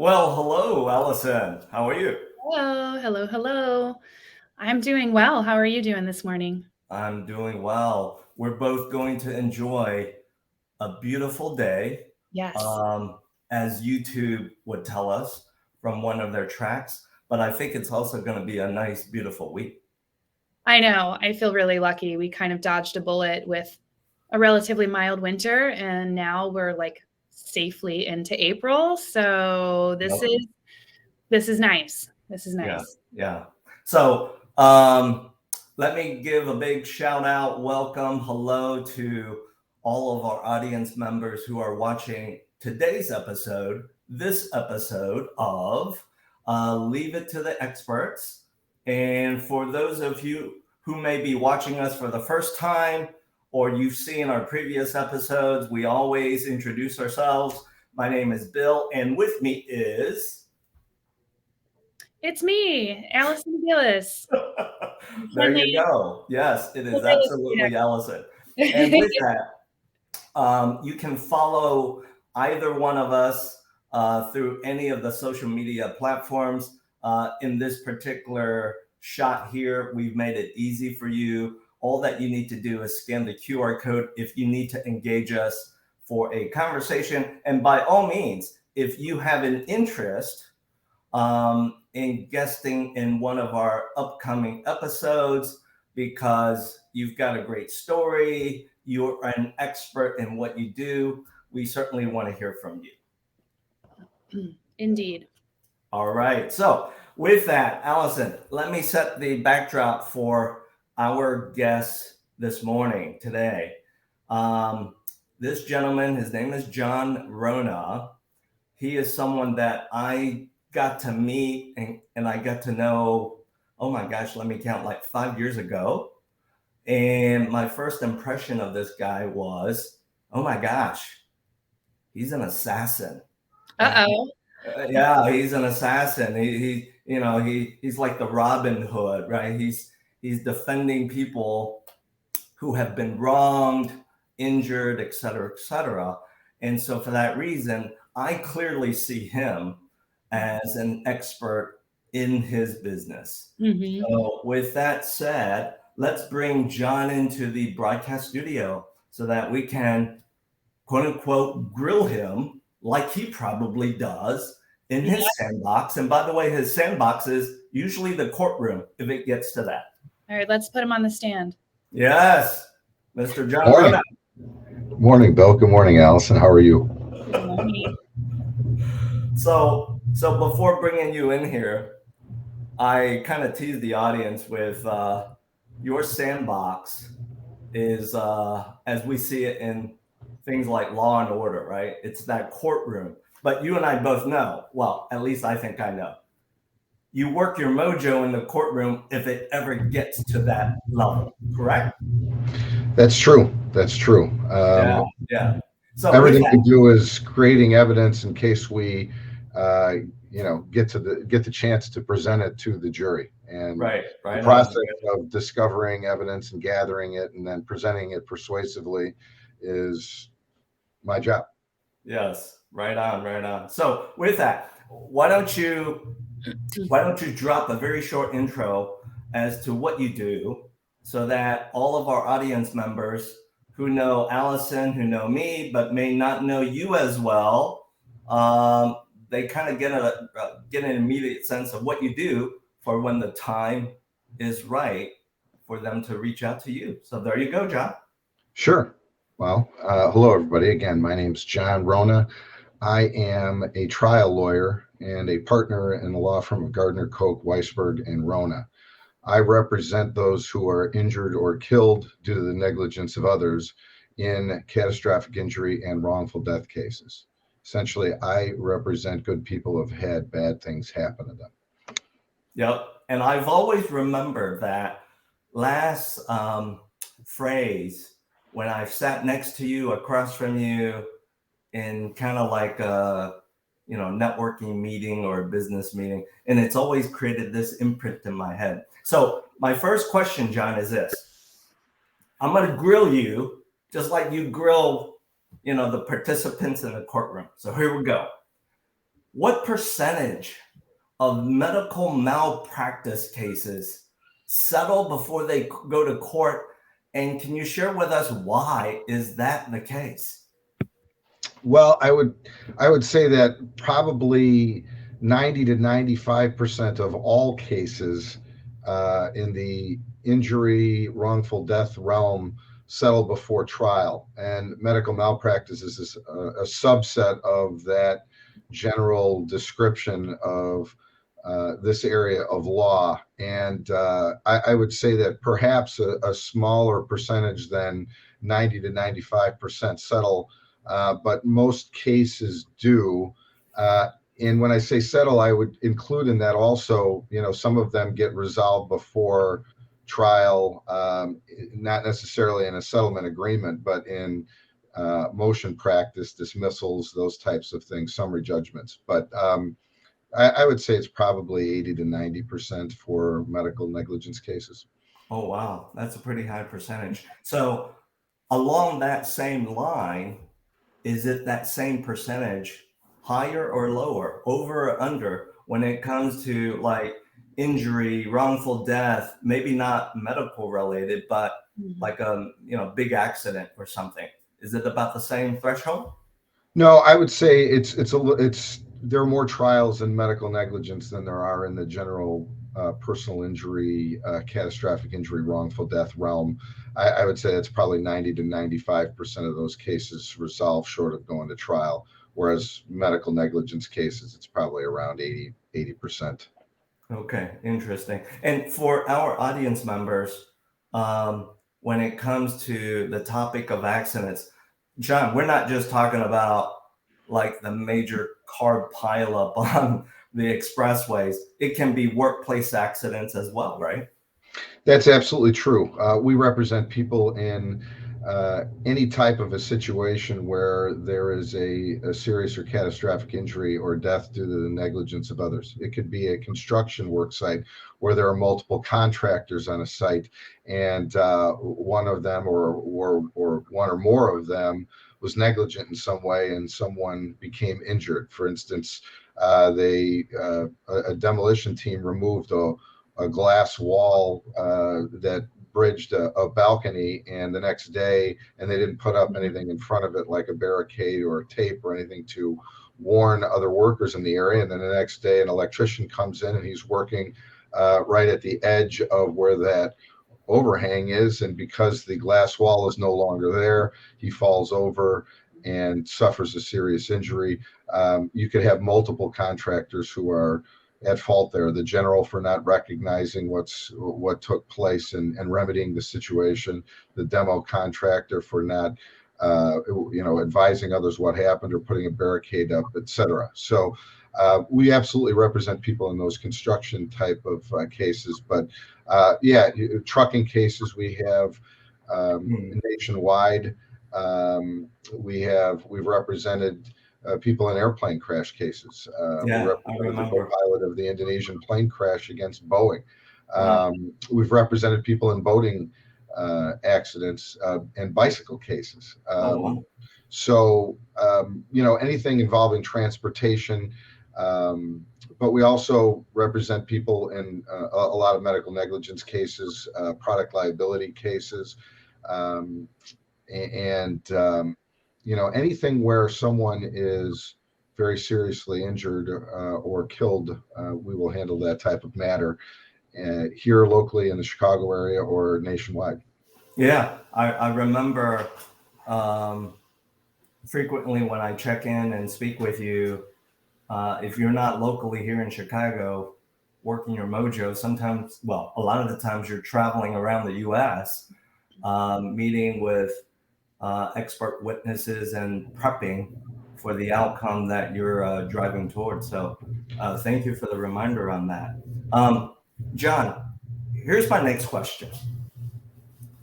Well, hello, Allison. How are you? Hello, hello, hello. I'm doing well. How are you doing this morning? I'm doing well. We're both going to enjoy a beautiful day, Yes, um, as YouTube would tell us from one of their tracks. But I think it's also going to be a nice, beautiful week. I know. I feel really lucky. We kind of dodged a bullet with a relatively mild winter, and now we're like safely into April. So this Yep. is this is nice. This is Yeah, nice. yeah. So let me give a big shout out, welcome, hello to all of our audience members who are watching today's episode, this episode of Leave It to the Experts. And for those of you who may be watching us for the first time, or you've seen our previous episodes, we always introduce ourselves. My name is Bill, and with me is It's me, Allison Gillis. there you Friendly go. Yes, it is illustrator. absolutely Allison. And with that, you can follow either one of us through any of the social media platforms. In this particular shot here, we've made it easy for you. All that you need to do is scan the QR code if you need to engage us for a conversation. And by all means, if you have an interest in guesting in one of our upcoming episodes because you've got a great story, you're an expert in what you do. We certainly want to hear from you. Indeed. All right. So, with that, Allison, let me set the backdrop for our guest this morning, today. This gentleman, his name is John Rona. He is someone that I got to meet and I got to know, oh my gosh, let me count, like 5 years ago. And my first impression of this guy was, oh my gosh, he's an assassin. Right? Uh-oh. Yeah, he's an assassin. He's like the Robin Hood, right? He's defending people who have been wronged, injured, et cetera, et cetera. And so for that reason, I clearly see him as an expert in his business. Mm-hmm. So with that said, let's bring John into the broadcast studio so that we can, quote unquote, grill him like he probably does in his sandbox. And by the way, his sandbox is usually the courtroom if it gets to that. All right, let's put him on the stand. Yes, Mr. John Morning. Rona. Good morning, Bill. Good morning, Allison. How are you? Good morning. So before bringing you in here, I kind of teased the audience with your sandbox is as we see it in things like Law and Order, right? It's that courtroom. But you and I both know, well, at least I think I know, you work your mojo in the courtroom if it ever gets to that level, correct? That's true. That's true. Yeah. So with Everything that, we do is creating evidence in case we, get the chance to present it to the jury. And right the on. process of discovering evidence and gathering it and then presenting it persuasively is my job. Yes, right on. So with that, why don't you drop a very short intro as to what you do so that all of our audience members who know Allison, who know me, but may not know you as well, they kind of get an immediate sense of what you do for when the time is right for them to reach out to you. So there you go, John. Sure. Well, hello, everybody. Again, my name's John Rona. I am a trial lawyer and a partner in the law firm of Gardner, Koch, Weisberg, and Rona. I represent those who are injured or killed due to the negligence of others in catastrophic injury and wrongful death cases. Essentially, I represent good people who have had bad things happen to them. Yep. And I've always remembered that last phrase when I've sat next to you, across from you, in kind of like a networking meeting or a business meeting, and it's always created this imprint in my head. So my first question, John, is this: I'm going to grill you just like you grill, the participants in the courtroom. So here we go. what percentage of medical malpractice cases settle before they go to court? And can you share with us why is that the case? Well, I would say that probably 90 to 95% of all cases in the injury, wrongful death realm settle before trial, and medical malpractice is a subset of that general description of this area of law. And I would say that perhaps a smaller percentage than 90 to 95% settle, but most cases do. And when I say settle, I would include in that also, some of them get resolved before trial, not necessarily in a settlement agreement, but in motion practice, dismissals, those types of things, summary judgments. But I would say it's probably 80 to 90% for medical negligence cases. Oh, wow. That's a pretty high percentage. So along that same line, is it that same percentage higher or lower, over or under, when it comes to like injury, wrongful death, maybe not medical related, but like a big accident or something? Is it about the same threshold? No, I would say it's there are more trials in medical negligence than there are in the general personal injury, catastrophic injury, wrongful death realm. I would say it's probably 90 to 95% of those cases resolve short of going to trial, whereas medical negligence cases, it's probably around 80%. Okay, interesting. And for our audience members, when it comes to the topic of accidents, John, we're not just talking about like the major car pileup on the expressways. It can be workplace accidents as well, right? That's absolutely true. We represent people in any type of a situation where there is a serious or catastrophic injury or death due to the negligence of others. It could be a construction work site where there are multiple contractors on a site, and one of them or one or more of them was negligent in some way, and someone became injured. For instance, a demolition team removed a glass wall that bridged a balcony, and the next day, and they didn't put up anything in front of it like a barricade or tape or anything to warn other workers in the area. And then the next day, an electrician comes in and he's working right at the edge of where that overhang is, and because the glass wall is no longer there, he falls over and suffers a serious injury. You could have multiple contractors who are at fault there. The general for not recognizing what took place and remedying the situation, the demo contractor for not advising others what happened or putting a barricade up, etc. So we absolutely represent people in those construction type of cases. But trucking cases we have nationwide. We've represented people in airplane crash cases. We represented the co-pilot of the Indonesian plane crash against Boeing. We've represented people in boating accidents and bicycle cases. So anything involving transportation. But we also represent people in a lot of medical negligence cases, product liability cases, anything where someone is very seriously injured or killed, we will handle that type of matter here locally in the Chicago area or nationwide. Yeah, I remember frequently when I check in and speak with you, if you're not locally here in Chicago working your mojo, sometimes, well, a lot of the times you're traveling around the U.S., meeting with expert witnesses and prepping for the outcome that you're driving towards. So thank you for the reminder on that. John, here's my next question.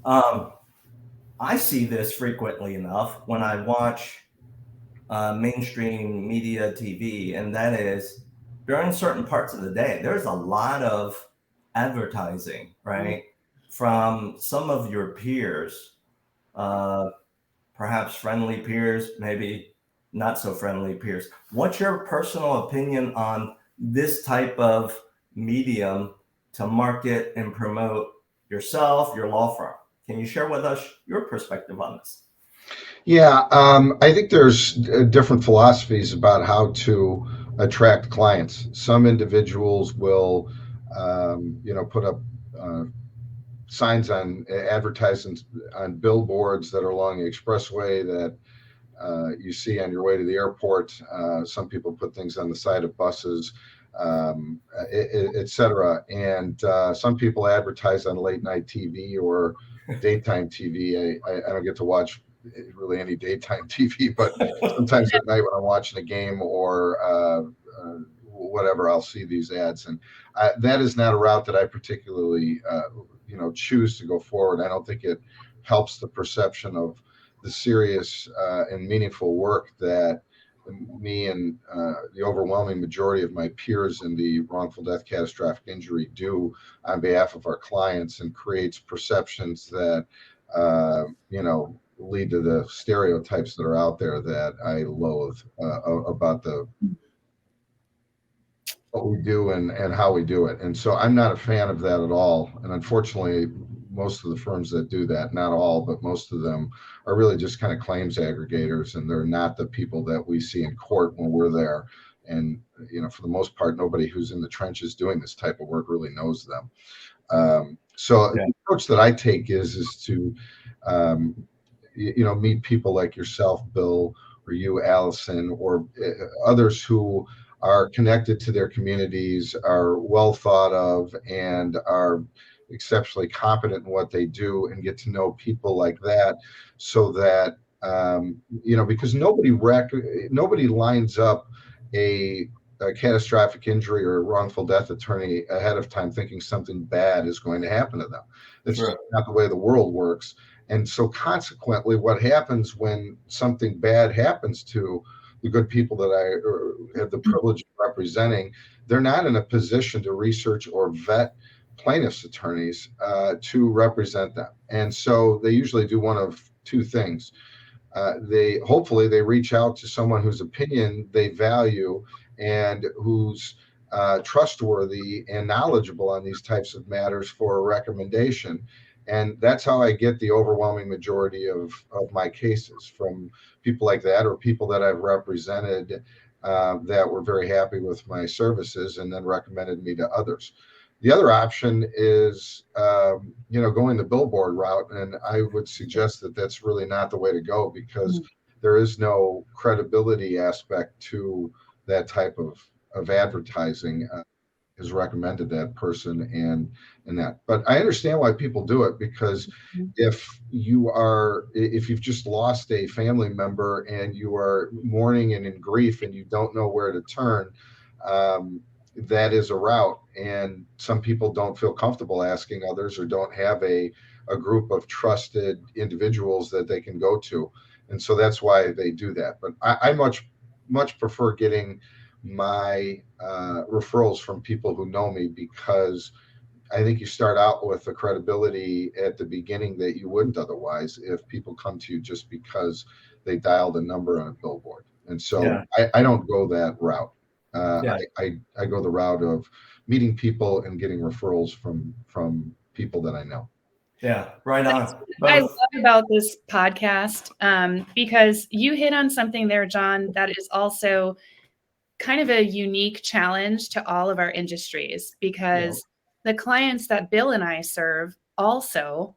I see this frequently enough when I watch mainstream media TV, and that is during certain parts of the day, there's a lot of advertising, right? From some of your peers, perhaps friendly peers, maybe not so friendly peers. What's your personal opinion on this type of medium to market and promote yourself, your law firm? Can you share with us your perspective on this? Yeah, I think there's different philosophies about how to attract clients. Some individuals will, put up signs on advertisements on billboards that are along the expressway that you see on your way to the airport. Some people put things on the side of buses, et cetera. And some people advertise on late night TV or daytime TV. I don't get to watch really any daytime TV, but sometimes at night when I'm watching a game or whatever, I'll see these ads. And that is not a route that I particularly, choose to go forward. I don't think it helps the perception of the serious and meaningful work that me and the overwhelming majority of my peers in the wrongful death catastrophic injury do on behalf of our clients, and creates perceptions that lead to the stereotypes that are out there that I loathe about what we do and how we do it. And so I'm not a fan of that at all. And unfortunately, most of the firms that do that, not all, but most of them, are really just kind of claims aggregators, and they're not the people that we see in court when we're there. And, for the most part, nobody who's in the trenches doing this type of work really knows them. So the approach that I take is to, meet people like yourself, Bill, or you, Allison, or others who are connected to their communities, are well thought of, and are exceptionally competent in what they do, and get to know people like that, so that because nobody lines up a catastrophic injury or a wrongful death attorney ahead of time thinking something bad is going to happen to them. That's just not the way the world works. And so consequently, what happens when something bad happens to the good people that I have the privilege of representing, they're not in a position to research or vet plaintiffs' attorneys to represent them. And so they usually do one of two things. They reach out to someone whose opinion they value and who's trustworthy and knowledgeable on these types of matters for a recommendation. And that's how I get the overwhelming majority of my cases, from people like that, or people that I've represented that were very happy with my services and then recommended me to others. The other option is, going the billboard route. And I would suggest that that's really not the way to go, because there is no credibility aspect to that type of advertising. Has recommended that person and that. But I understand why people do it, because if you've just lost a family member and you are mourning and in grief and you don't know where to turn, that is a route. And some people don't feel comfortable asking others, or don't have a group of trusted individuals that they can go to. And so that's why they do that. But I much prefer getting my referrals from people who know me, because I think you start out with the credibility at the beginning that you wouldn't otherwise if people come to you just because they dialed a number on a billboard. And so I don't go that route. I go the route of meeting people and getting referrals from people that I know. Yeah, right on. I love about this podcast because you hit on something there, John, that is also kind of a unique challenge to all of our industries, because the clients that Bill and I serve also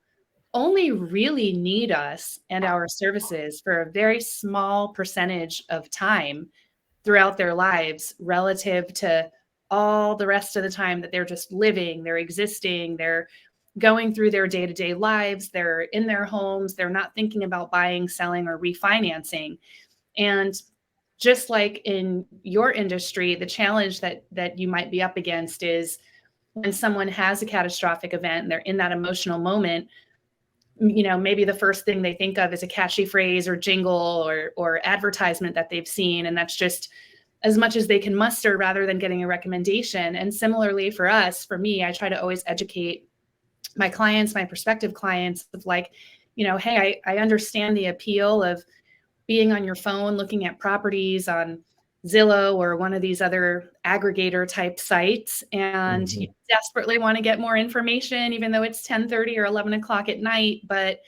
only really need us and our services for a very small percentage of time throughout their lives, relative to all the rest of the time that they're just living, they're existing, they're going through their day-to-day lives, they're in their homes, they're not thinking about buying, selling, or refinancing. And just like in your industry, the challenge that you might be up against is when someone has a catastrophic event and they're in that emotional moment, maybe the first thing they think of is a catchy phrase or jingle or advertisement that they've seen. And that's just as much as they can muster, rather than getting a recommendation. And similarly for me, I try to always educate my clients, my prospective clients, of like, hey, I understand the appeal of being on your phone, looking at properties on Zillow or one of these other aggregator type sites, and you desperately want to get more information, even though it's 10:30 or 11 o'clock at night. But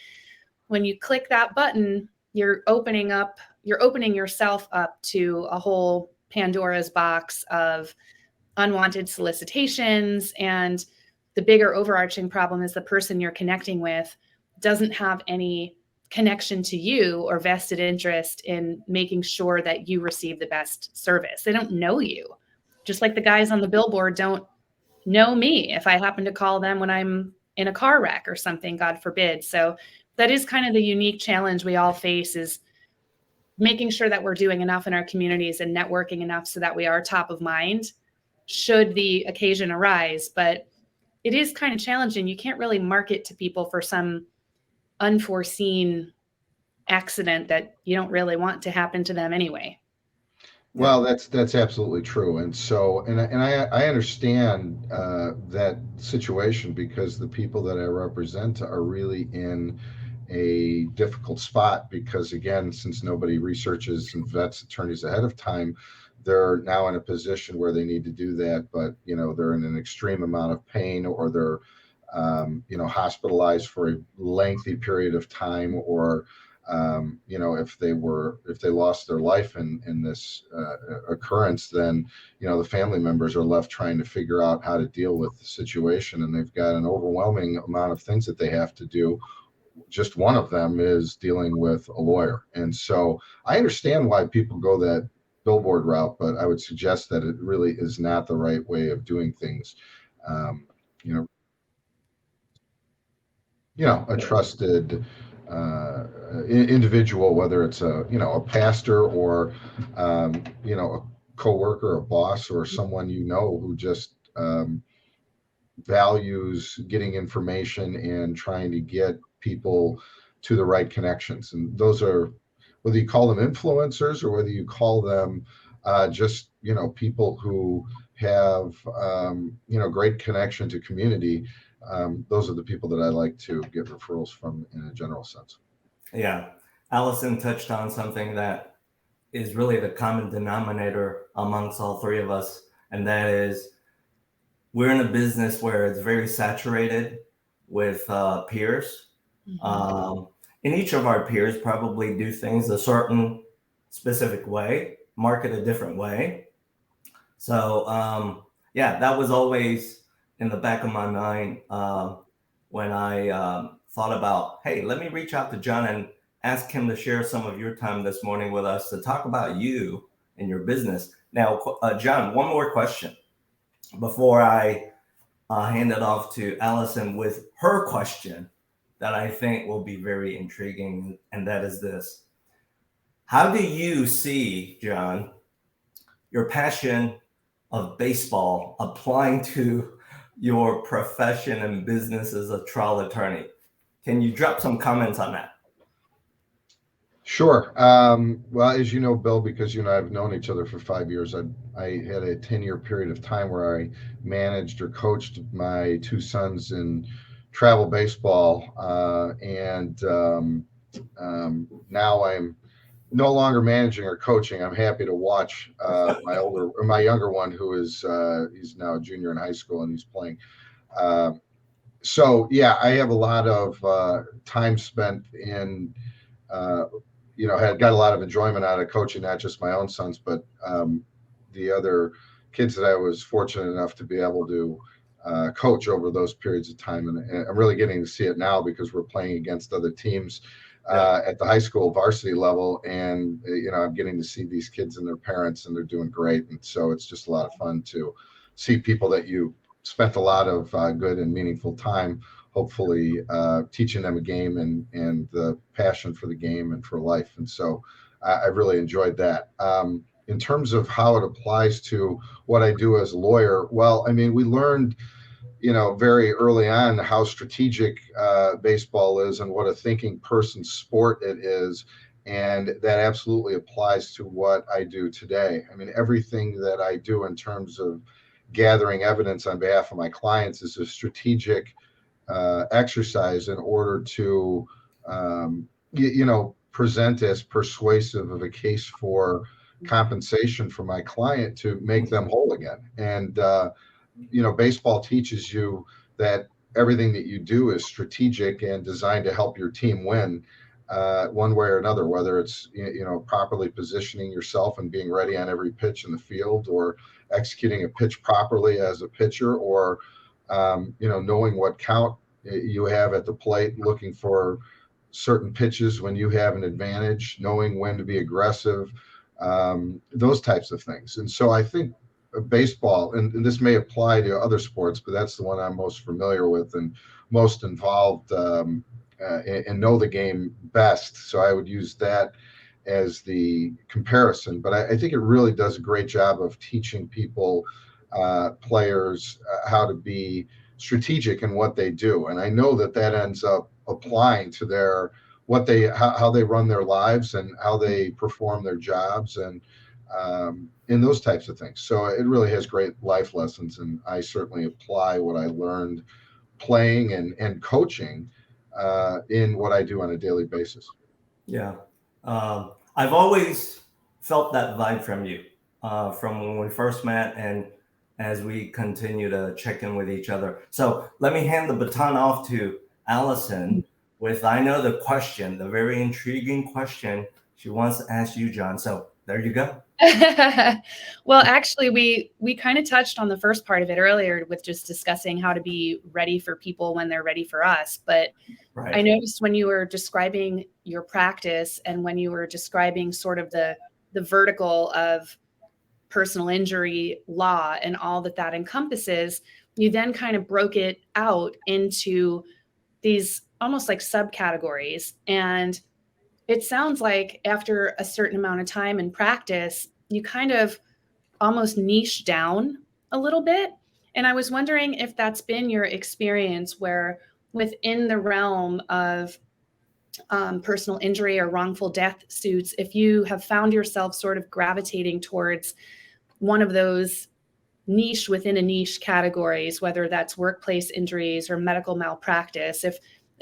when you click that button, you're opening yourself up to a whole Pandora's box of unwanted solicitations. And the bigger overarching problem is the person you're connecting with doesn't have any connection to you or vested interest in making sure that you receive the best service. They don't know you. Just like the guys on the billboard don't know me if I happen to call them when I'm in a car wreck or something, God forbid. So that is kind of the unique challenge we all face, is making sure that we're doing enough in our communities and networking enough so that we are top of mind should the occasion arise. But it is kind of challenging. You can't really market to people for some unforeseen accident that you don't really want to happen to them anyway. Well, that's absolutely true. And so, and I understand that situation, because the people that I represent are really in a difficult spot, because again, since nobody researches and vets attorneys ahead of time, they're now in a position where they need to do that, but they're in an extreme amount of pain, or they're hospitalized for a lengthy period of time, or if they lost their life in this occurrence, then the family members are left trying to figure out how to deal with the situation, and they've got an overwhelming amount of things that they have to do. Just one of them is dealing with a lawyer. And so I understand why people go that billboard route, but I would suggest that it really is not the right way of doing things. A trusted individual, whether it's a pastor, or a coworker, a boss, or someone who just values getting information and trying to get people to the right connections. And those are, whether you call them influencers or whether you call them just people who have great connection to community. Those are the people that I like to get referrals from in a general sense. Yeah. Allison touched on something that is really the common denominator amongst all three of us. And that is, we're in a business where it's very saturated with peers. And each of our peers probably do things a certain specific way, market a different way. So that was always in the back of my mind when I thought about, hey, let me reach out to John and ask him to share some of your time this morning with us to talk about you and your business. Now, John, one more question before I hand it off to Allison with her question that I think will be very intriguing, and that is this. How do you see, John, your passion of baseball applying to your profession and business as a trial attorney? Can you drop some comments on that? Sure. Well, as you know, Bill, because you and I have known each other for 5 years, I had a 10-year period of time where I managed or coached my two sons in travel baseball. And now I'm no longer managing or coaching. I'm happy to watch my younger one, who is he's now a junior in high school, and he's playing. So yeah, I have a lot of time spent in had got a lot of enjoyment out of coaching, not just my own sons, but the other kids that I was fortunate enough to be able to coach over those periods of time. And I'm really getting to see it now, because we're playing against other teams at the high school varsity level. And, I'm getting to see these kids and their parents, and they're doing great. And so it's just a lot of fun to see people that you spent a lot of good and meaningful time, hopefully teaching them a game and the passion for the game and for life. And so I really enjoyed that. In terms of how it applies to what I do as a lawyer, well, I mean, we learned, very early on how strategic baseball is and what a thinking person's sport it is. And that absolutely applies to what I do today. I mean, everything that I do in terms of gathering evidence on behalf of my clients is a strategic exercise in order to, present as persuasive of a case for compensation for my client to make them whole again. And baseball teaches you that everything that you do is strategic and designed to help your team win, one way or another, whether it's properly positioning yourself and being ready on every pitch in the field, or executing a pitch properly as a pitcher, or knowing what count you have at the plate, looking for certain pitches when you have an advantage, knowing when to be aggressive, those types of things. And so I think baseball, and this may apply to other sports, but that's the one I'm most familiar with and most involved and know the game best. So I would use that as the comparison. But I think it really does a great job of teaching people, players, how to be strategic in what they do. And I know that ends up applying to how they run their lives and how they perform their jobs, and in those types of things. So it really has great life lessons, and I certainly apply what I learned playing and coaching in what I do on a daily basis. Yeah. I've always felt that vibe from you, from when we first met and as we continue to check in with each other. So let me hand the baton off to Allison with, I know, the question, the very intriguing question she wants to ask you, John. So there you go. Well, actually, we kind of touched on the first part of it earlier with just discussing how to be ready for people when they're ready for us. But right. I noticed when you were describing your practice and when you were describing sort of the vertical of personal injury law and all that encompasses, you then kind of broke it out into these almost like subcategories. And it sounds like after a certain amount of time in practice, you kind of almost niche down a little bit. And I was wondering if that's been your experience, where within the realm of personal injury or wrongful death suits, if you have found yourself sort of gravitating towards one of those niche within a niche categories, whether that's workplace injuries or medical malpractice, if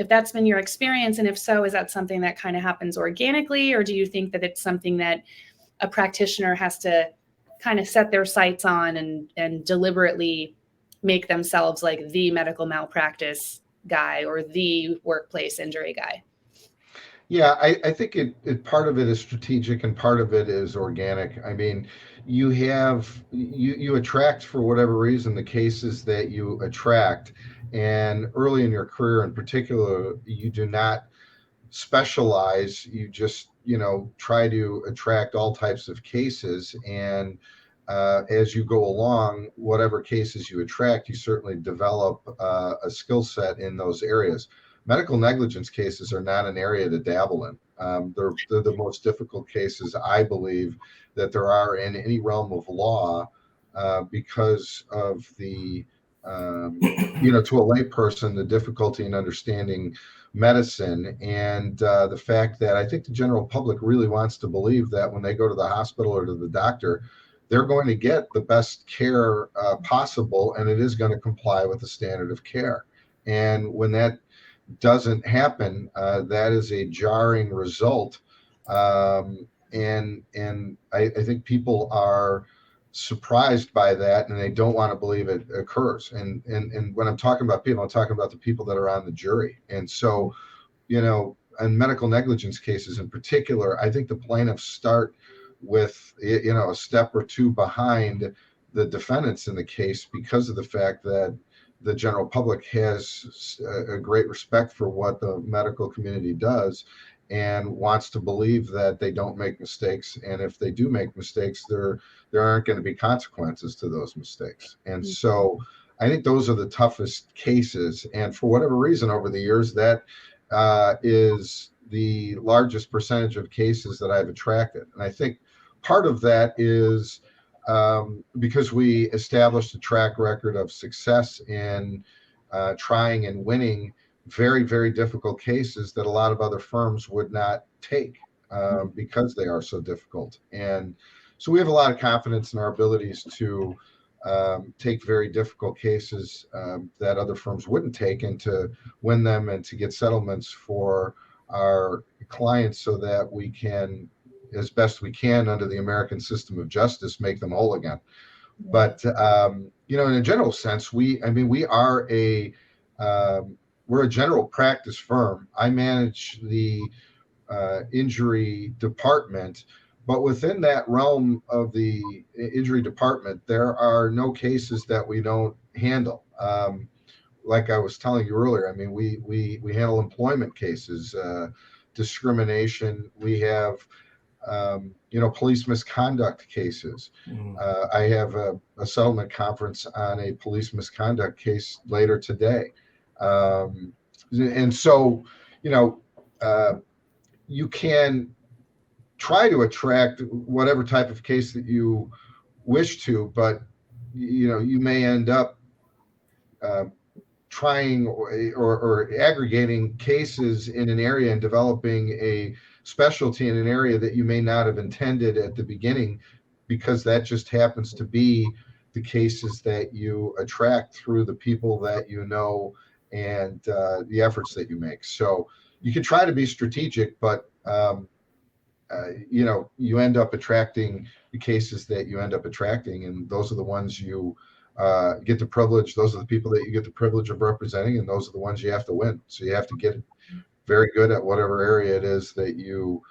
that's been your experience, and if so, is that something that kind of happens organically, or do you think that it's something that a practitioner has to kind of set their sights on and deliberately make themselves like the medical malpractice guy or the workplace injury guy? Yeah, I think it part of it is strategic and part of it is organic. I mean, you attract, for whatever reason, the cases that you attract. And early in your career in particular, you do not specialize. You just, try to attract all types of cases. And as you go along, whatever cases you attract, you certainly develop a skill set in those areas. Medical negligence cases are not an area to dabble in. They're the most difficult cases, I believe, that there are in any realm of law, because of the, to a layperson, the difficulty in understanding medicine, and the fact that I think the general public really wants to believe that when they go to the hospital or to the doctor, they're going to get the best care possible, and it is going to comply with the standard of care. And when that doesn't happen, that is a jarring result. And I think people are surprised by that, and they don't want to believe it occurs. And when I'm talking about people, I'm talking about the people that are on the jury. And so, in medical negligence cases in particular, I think the plaintiffs start with, a step or two behind the defendants in the case, because of the fact that the general public has a great respect for what the medical community does and wants to believe that they don't make mistakes. And if they do make mistakes, there aren't going to be consequences to those mistakes. And so I think those are the toughest cases. And for whatever reason, over the years, that is the largest percentage of cases that I've attracted. And I think part of that is because we established a track record of success in trying and winning very, very difficult cases that a lot of other firms would not take because they are so difficult. And so we have a lot of confidence in our abilities to take very difficult cases that other firms wouldn't take, and to win them and to get settlements for our clients so that we can, as best we can under the American system of justice, make them whole again. But in a general sense, we are we're a general practice firm. I manage the injury department, but within that realm of the injury department, there are no cases that we don't handle. Like I was telling you earlier, we handle employment cases, discrimination. We have police misconduct cases. I have a settlement conference on a police misconduct case later today. And so, you can try to attract whatever type of case that you wish to, but, you may end up trying or aggregating cases in an area and developing a specialty in an area that you may not have intended at the beginning, because that just happens to be the cases that you attract through the people that you know and the efforts that you make. So you can try to be strategic, but you end up attracting the cases that you end up attracting, and those are the ones you get the privilege. Those are the people that you get the privilege of representing, and those are the ones you have to win. So you have to get very good at whatever area it is that you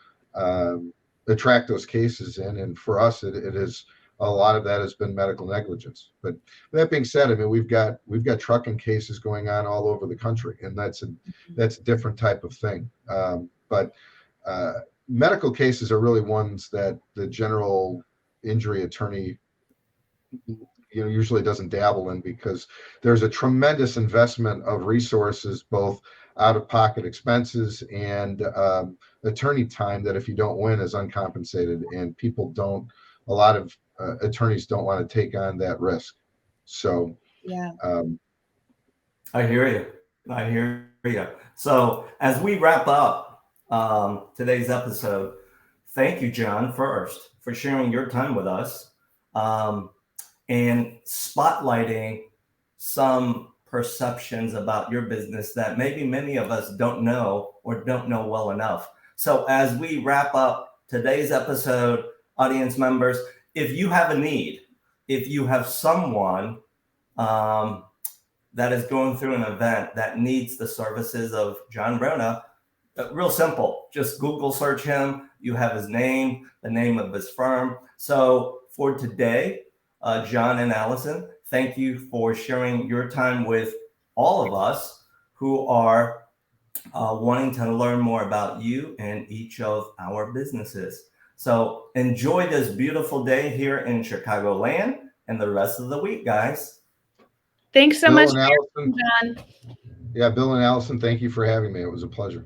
attract those cases in. And for us, it is a lot of that has been medical negligence. But that being said, we've got trucking cases going on all over the country, and that's a different type of thing. But medical cases are really ones that the general injury attorney usually doesn't dabble in, because there's a tremendous investment of resources, both out-of-pocket expenses and attorney time, that if you don't win is uncompensated, and a lot of attorneys don't want to take on that risk. So I hear you. So as we wrap up today's episode, thank you, John, first for sharing your time with us and spotlighting some perceptions about your business that maybe many of us don't know or don't know well enough. So as we wrap up today's episode, audience members, if you have a need, if you have someone that is going through an event that needs the services of John Rona, real simple, just Google search him. You have his name, the name of his firm. So for today, John and Allison, thank you for sharing your time with all of us who are wanting to learn more about you and each of our businesses. So enjoy this beautiful day here in Chicagoland and the rest of the week, guys. Thanks so much, Allison, John. Yeah, Bill and Allison, thank you for having me. It was a pleasure.